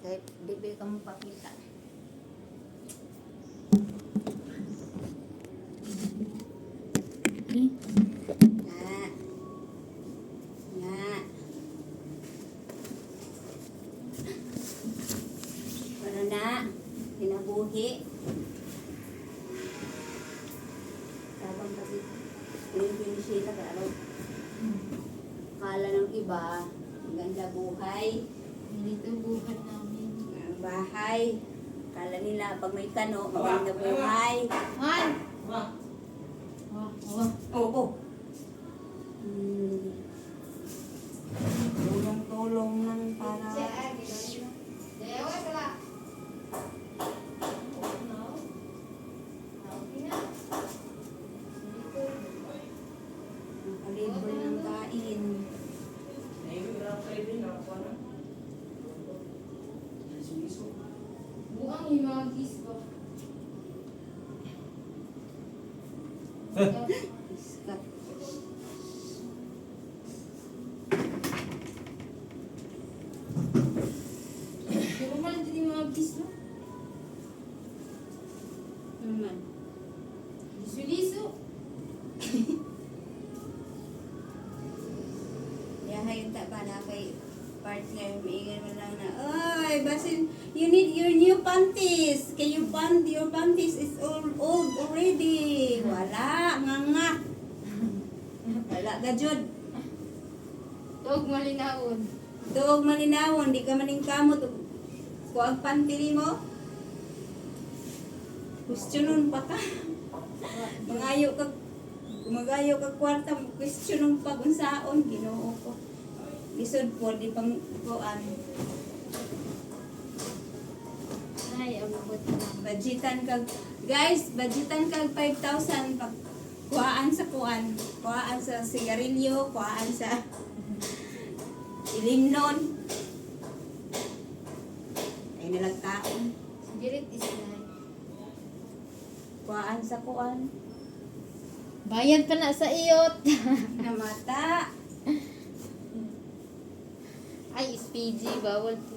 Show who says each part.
Speaker 1: Kahit di ba ka mo pakita. Nga. Nga. Para na. Hinabuhi. Tapang kasi pinipinisita ka araw. Kala ng iba, ang ganda buhay.
Speaker 2: Ganito buhat namin.
Speaker 1: Ang bahay. Kala nila pag may kano, maganda buhay.
Speaker 2: Han!
Speaker 1: Oo. Tulong-tulong lang para... Nakalibre ng kain.
Speaker 2: Buang yung mga gis ko.
Speaker 1: Iskat.
Speaker 2: Pero man din yung mga gis no?
Speaker 1: Naman.
Speaker 2: Liso-liso.
Speaker 1: Yahay yung taba na kay partner. Maingan mo lang na, ay, basin, you need your new panties. Kay your panties is all old already. Wala, nga. Wala, gajod.
Speaker 2: Tog malinaon.
Speaker 1: Tuog malinawon, di ka maning kamot. Kuag panty mo. Questionon pa ka. Magayo ka kwarta, questionon pa kung saon, Ginoo ko. Lisod po, di pang kuan.
Speaker 2: Ay, abot na.
Speaker 1: Budgetan kag, guys, budgetan kag 5,000 pag kuhaan sa kuan. Kuhaan sa sigarilyo, kuhaan sa ilimnon. Ay nalang taon.
Speaker 2: Spirit is life.
Speaker 1: Kuhaan sa kuan.
Speaker 2: Bayad pa na sa iyot.
Speaker 1: Namata.
Speaker 2: Ay, SPG, bawal po.